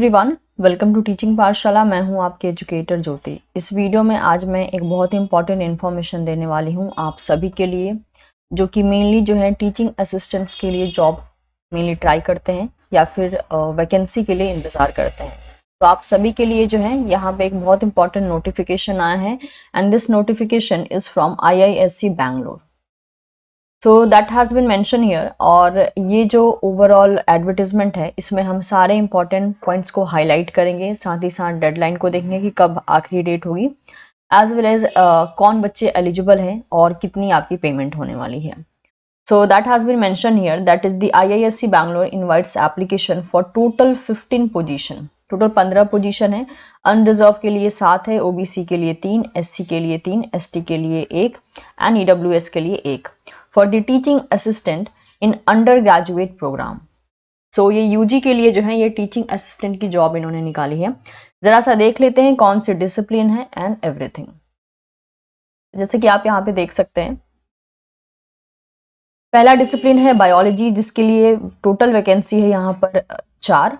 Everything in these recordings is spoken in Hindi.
एवरीवन, वेलकम टू टीचिंग पाठशाला। मैं हूं आपके एजुकेटर ज्योति। इस वीडियो में आज मैं एक बहुत ही इंपॉर्टेंट इन्फॉर्मेशन देने वाली हूं आप सभी के लिए, जो कि मेनली जो है टीचिंग असिस्टेंट्स के लिए जॉब मेनली ट्राई करते हैं या फिर वैकेंसी के लिए इंतज़ार करते हैं। तो आप सभी के लिए जो है यहाँ पे एक बहुत इंपॉर्टेंट नोटिफिकेशन आया है and this notification is from IISc Bangalore. So that has been mention here. और ये जो ओवरऑल एडवर्टीजमेंट है, इसमें हम सारे इंपॉर्टेंट पॉइंट्स को हाईलाइट करेंगे, साथ ही साथ डेडलाइन को देखेंगे कि कब आखिरी डेट होगी, एज वेल एज कौन बच्चे एलिजिबल हैं और कितनी आपकी पेमेंट होने वाली है। So that has been mention here that is the IISc Bangalore invites application for total 15 position. Total 15 position है। अनरिजर्व के लिए 7 है, OBC के लिए 3, SC के लिए 3, ST के लिए 1 एंड EWS के लिए 1 for the teaching assistant in undergraduate program. So ये UG के लिए जो है ये टीचिंग असिस्टेंट की जॉब इन्होंने निकाली है। जरा सा देख लेते हैं कौन से डिसिप्लिन है एंड एवरीथिंग। जैसे कि आप यहाँ पे देख सकते हैं, पहला डिसिप्लिन है बायोलॉजी, जिसके लिए टोटल वैकेंसी है यहाँ पर 4।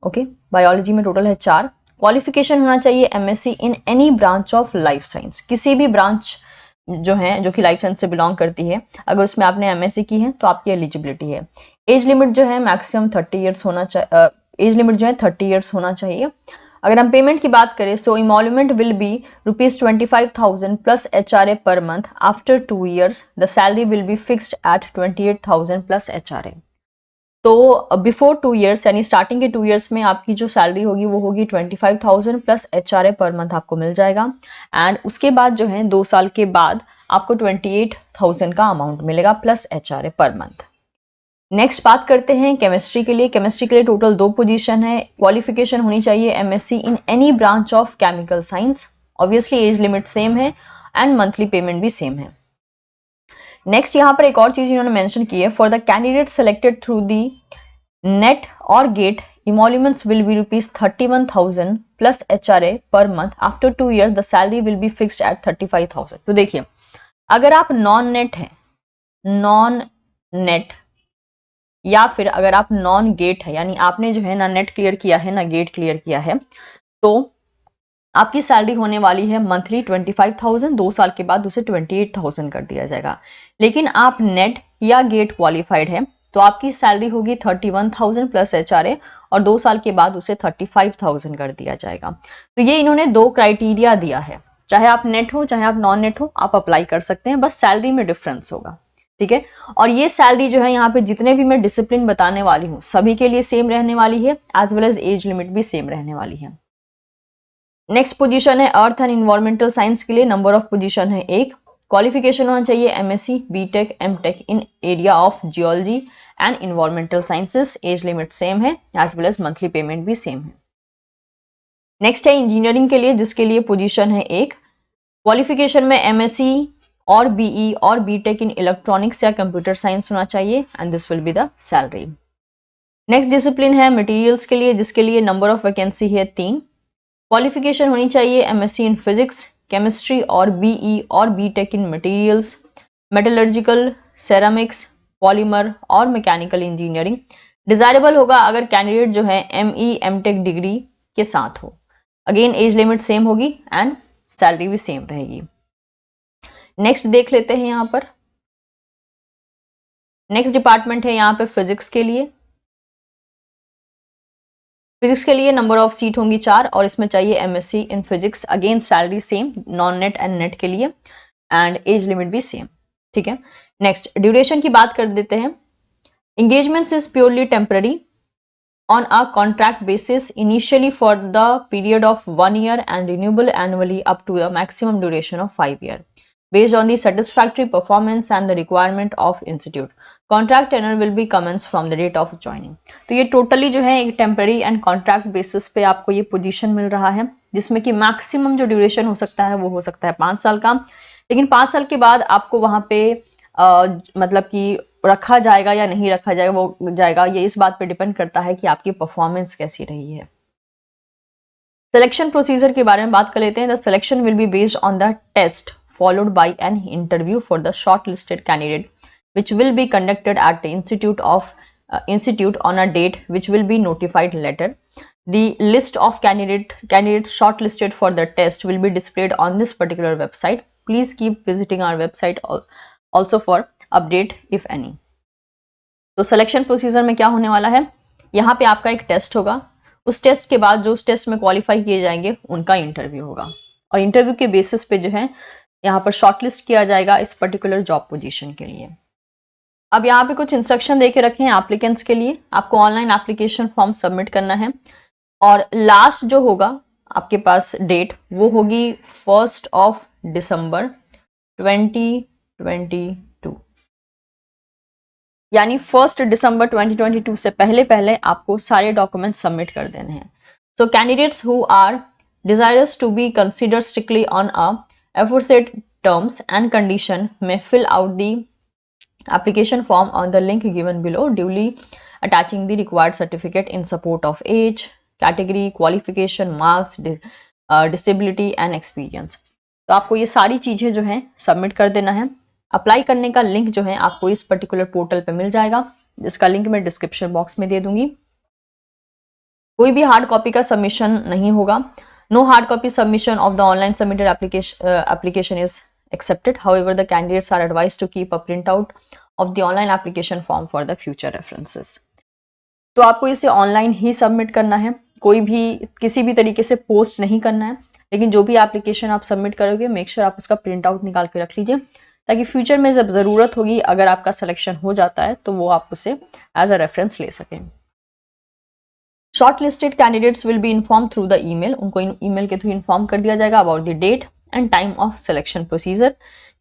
ओके, बायोलॉजी में टोटल है 4। क्वालिफिकेशन होना चाहिए MSc in any branch of life science. किसी भी ब्रांच जो है जो कि लाइफ साइंस से बिलोंग करती है, अगर उसमें आपने MSc की है तो आपकी एलिजिबिलिटी है। एज लिमिट जो है मैक्सिमम 30 ईयर्स होना चाहिए। एज लिमिट जो है 30 ईयर्स होना चाहिए। अगर हम पेमेंट की बात करें, so emolument will be ₹25,000 plus HRA per month. After 2 years the salary will be fixed at 28,000 plus HRA। तो बिफोर 2 ईयर्स यानी स्टार्टिंग के 2 ईयर्स में आपकी जो सैलरी होगी वो होगी 25,000 प्लस HRA पर मंथ आपको मिल जाएगा। एंड उसके बाद जो है 2 साल के बाद आपको 28,000 का अमाउंट मिलेगा plus HRA per month. Next बात करते हैं केमिस्ट्री के लिए। केमिस्ट्री के लिए टोटल 2 पोजीशन है। क्वालिफिकेशन होनी चाहिए MSc in any branch of chemical science. Obviously age limit same है एंड मंथली पेमेंट भी सेम है। नेक्स्ट यहाँ पर एक और चीज इन्होंने मेंशन की है, for the candidate selected through the net और gate emoluments will be ₹31,000 plus HRA per month. After 2 years the salary will be fixed at 35,000। तो देखिए, अगर आप नॉन नेट या फिर अगर आप नॉन गेट है, यानी आपने जो है ना नेट क्लियर किया है ना गेट क्लियर किया है, तो आपकी सैलरी होने वाली है मंथली 25,000। 2 साल के बाद उसे 28,000 कर दिया जाएगा। लेकिन आप नेट या गेट क्वालिफाइड है तो आपकी सैलरी होगी 31,000 प्लस HRA और 2 साल के बाद उसे 35,000 कर दिया जाएगा। तो ये इन्होंने 2 क्राइटेरिया दिया है। चाहे आप नेट हो चाहे आप नॉन नेट हो, आप अप्लाई कर सकते हैं, बस सैलरी में डिफरेंस होगा। ठीक है, और ये सैलरी जो है यहाँ पे जितने भी मैं डिसिप्लिन बताने वाली हूँ सभी के लिए सेम रहने वाली है, as well as age limit भी सेम रहने वाली है। नेक्स्ट पोजीशन है अर्थ एंड इन्वायरमेंटल साइंस के लिए। नंबर ऑफ पोजीशन है 1। क्वालिफिकेशन होना चाहिए MSc BTech MTech in area of geology and environmental sciences. Age limit same है, as well as monthly payment भी सेम है। नेक्स्ट है इंजीनियरिंग के लिए, जिसके लिए पोजीशन है 1। क्वालिफिकेशन में MSc और BE और BTech इन इलेक्ट्रॉनिक्स या कंप्यूटर साइंस होना चाहिए and this will be the salary. Next discipline है मटेरियल्स के लिए, जिसके लिए नंबर ऑफ वैकेंसी है 3। क्वालिफिकेशन होनी चाहिए MSc इन फिजिक्स केमिस्ट्री और BE और BTech इन मटेरियल्स, मेटलर्जिकल, सेरामिक्स, पॉलीमर और मैकेनिकल इंजीनियरिंग। डिजायरेबल होगा अगर कैंडिडेट जो है ME MTech डिग्री के साथ हो। अगेन एज लिमिट सेम होगी एंड सैलरी भी सेम रहेगी। नेक्स्ट देख लेते हैं यहाँ पर। नेक्स्ट डिपार्टमेंट है यहाँ पे फिजिक्स के लिए। फिजिक्स के लिए नंबर ऑफ सीट होंगी 4 और इसमें चाहिए MSc in physics. Again salary same non net and net के लिए एंड एज लिमिट भी सेम। ठीक है, नेक्स्ट ड्यूरेशन की बात कर देते हैं। Engagements is purely temporary on a contract basis initially for the period of 1 year and renewable annually up to a maximum duration of 5 years based on the satisfactory performance and the requirement of institute. Contract tenure will be commenced from the date of joining. तो ये टोटली जो है एक टेम्पररी एंड कॉन्ट्रैक्ट बेसिस पे आपको ये पोजीशन मिल रहा है, जिसमें कि मैक्सिमम जो ड्यूरेशन हो सकता है वो हो सकता है 5 साल का। लेकिन 5 साल के बाद आपको वहाँ पे मतलब कि रखा जाएगा या नहीं रखा जाएगा, ये इस बात पे डिपेंड करता है कि आपकी परफॉर्मेंस कैसी रही है। सिलेक्शन प्रोसीजर के बारे में बात कर लेते हैं। The selection will be based on the test followed by an interview for the shortlisted candidate, which will be conducted at the institute on a date which will be notified later. The list of candidates shortlisted for the test will be displayed on this particular website. Please keep visiting our website also for update if any. तो सिलेक्शन प्रोसीजर में क्या होने वाला है, यहाँ पे आपका एक टेस्ट होगा, उस टेस्ट के बाद जो उस टेस्ट में क्वालिफाई किए जाएंगे उनका इंटरव्यू होगा, और इंटरव्यू के बेसिस पे जो है यहाँ पर शॉर्टलिस्ट किया जाएगा इस पर्टिकुलर जॉब पोजीशन के लिए। अब यहाँ पे कुछ इंस्ट्रक्शन दे के रखे हैं एप्लीकेंट्स के लिए। आपको ऑनलाइन एप्लीकेशन फॉर्म सबमिट करना है, और लास्ट जो होगा आपके पास डेट वो होगी 1 दिसंबर 2022, यानी 1 दिसंबर 2022 से पहले पहले आपको सारे डॉक्यूमेंट सबमिट कर देने हैं। So candidates who are desirous to be considered strictly on a aforesaid terms and condition may fill out the application form on the link given below, duly attaching the required certificate in support of age, category, qualification, marks, disability and experience। तो आपको ये सारी चीजें जो हैं सबमिट कर देना है। अप्लाई करने का लिंक जो है आपको इस पर्टिकुलर पोर्टल पे मिल जाएगा, जिसका लिंक मैं डिस्क्रिप्शन बॉक्स में दे दूंगी। कोई भी हार्ड कॉपी का सबमिशन नहीं होगा। No hard copy submission of the online submitted application is accepted. However, the candidates are advised to keep a printout of the online application form for the future references. तो आपको इसे ऑनलाइन ही सबमिट करना है, कोई भी किसी भी तरीके से पोस्ट नहीं करना है, लेकिन जो भी एप्लीकेशन आप सबमिट करोगे मेक श्योर आप उसका प्रिंट आउट निकाल के रख लीजिए, ताकि फ्यूचर में जब ज़रूरत होगी, अगर आपका सिलेक्शन हो जाता है तो वो आप उसे एज अ रेफरेंस ले सकें। Shortlisted candidates will be inform through the email, उनको ईमेल के थ्रू इन्फॉर्म कर दिया जाएगा about the date and time of selection procedure.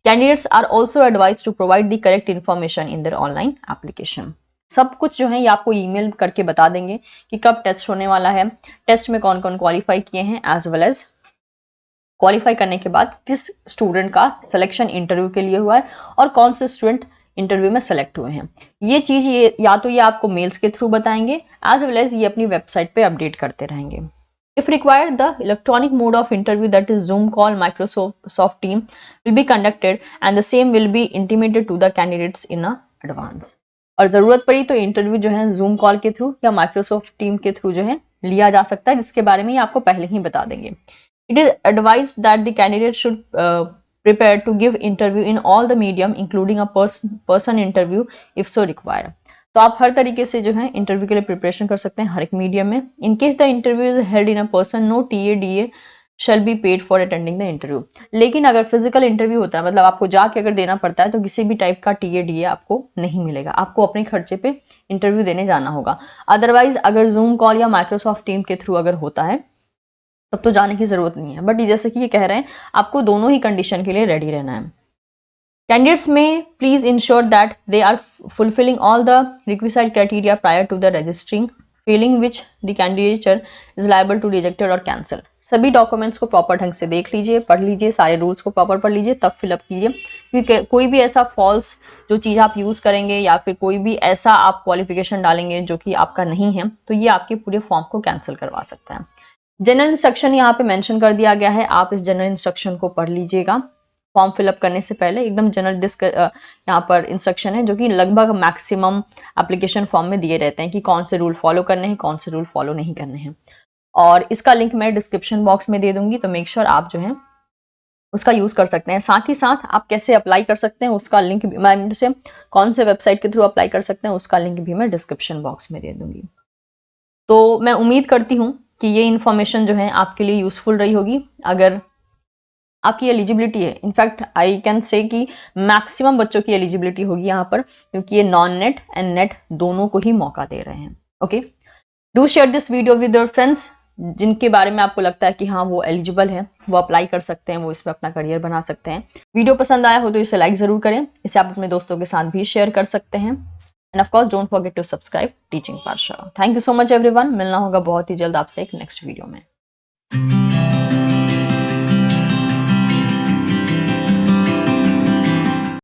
Candidates are also advise to provide the correct information in their online application. सब कुछ जो है ये आपको ईमेल करके बता देंगे कि कब टेस्ट होने वाला है, टेस्ट में कौन कौन क्वालिफाई किए हैं, एज वेल एज क्वालिफाई करने के बाद किस स्टूडेंट का सिलेक्शन इंटरव्यू के लिए हुआ है और कौन से स्टूडेंट इंटरव्यू में सेलेक्ट हुए हैं। ये चीज ये या तो ये आपको मेल्स के थ्रू बताएंगे, एज वेल एज ये अपनी वेबसाइट पे अपडेट करते रहेंगे। If required the electronic mode of interview that is Zoom call Microsoft team will be conducted and the same will be intimated to the candidates in advance. और जरूरत पड़ी तो इंटरव्यू जो है जूम कॉल के थ्रू या माइक्रोसॉफ्ट टीम के थ्रू जो है लिया जा सकता है, जिसके बारे में ये आपको पहले ही बता देंगे। It is advised that the candidate should prepared to give interview in all the medium including a person interview if so required। तो आप हर तरीके से जो है इंटरव्यू के लिए प्रिपरेशन कर सकते हैं हर एक मीडियम में। In case the interview is held in a person no TA/DA shall be paid for attending the interview। लेकिन अगर फिजिकल इंटरव्यू होता है, मतलब आपको जाके अगर देना पड़ता है, तो किसी भी टाइप का TA/DA आपको नहीं मिलेगा, आपको अपने खर्चे पे इंटरव्यू देने जाना होगा। अदरवाइज अगर जूम कॉल या माइक्रोसॉफ्ट टीम के थ्रू अगर होता है तब तो जाने की जरूरत नहीं है, बट जैसे कि ये कह रहे हैं आपको दोनों ही कंडीशन के लिए रेडी रहना है। कैंडिडेट्स में please ensure that they are fulfilling all the requisite criteria prior to the registering, failing which the candidature is liable to rejected और कैंसल। सभी डॉक्यूमेंट्स को प्रॉपर ढंग से देख लीजिए, पढ़ लीजिए, सारे रूल्स को प्रॉपर पढ़ लीजिए, तब फिलअप कीजिए, क्योंकि कोई भी ऐसा फॉल्स जो चीज़ आप यूज़ करेंगे या फिर कोई भी ऐसा आप क्वालिफिकेशन डालेंगे जो कि आपका नहीं है, तो ये आपके पूरे फॉर्म को कैंसिल करवा सकता है। जनरल इंस्ट्रक्शन यहाँ पे मेंशन कर दिया गया है, आप इस जनरल इंस्ट्रक्शन को पढ़ लीजिएगा फॉर्म फिलअप करने से पहले। एकदम जनरल यहाँ पर इंस्ट्रक्शन है जो कि लगभग मैक्सिमम एप्लीकेशन फॉर्म में दिए रहते हैं कि कौन से रूल फॉलो करने हैं, कौन से रूल फॉलो नहीं करने हैं, और इसका लिंक मैं डिस्क्रिप्शन बॉक्स में दे दूंगी, तो मेक श्योर आप जो है उसका यूज कर सकते हैं। साथ ही साथ आप कैसे अप्लाई कर सकते हैं उसका लिंक भी मैं से कौन से वेबसाइट के थ्रू अप्लाई कर सकते हैं उसका लिंक भी मैं डिस्क्रिप्शन बॉक्स में दे दूंगी। तो मैं उम्मीद करती हूँ कि ये इन्फॉर्मेशन जो है आपके लिए यूजफुल रही होगी। अगर आपकी एलिजिबिलिटी है, इनफैक्ट आई कैन से कि मैक्सिमम बच्चों की एलिजिबिलिटी होगी यहाँ पर, क्योंकि ये नॉन नेट एंड नेट दोनों को ही मौका दे रहे हैं। Okay, do share this video with your friends जिनके बारे में आपको लगता है कि हाँ वो एलिजिबल है, वो अप्लाई कर सकते हैं, वो इसमें अपना करियर बना सकते हैं। वीडियो पसंद आया हो तो इसे लाइक जरूर करें, इसे आप अपने दोस्तों के साथ भी शेयर कर सकते हैं। And of course don't forget to subscribe teaching Pathshala. Thank you so much everyone, मिलना होगा बहुत ही जल्द आपसे एक नेक्स्ट वीडियो में।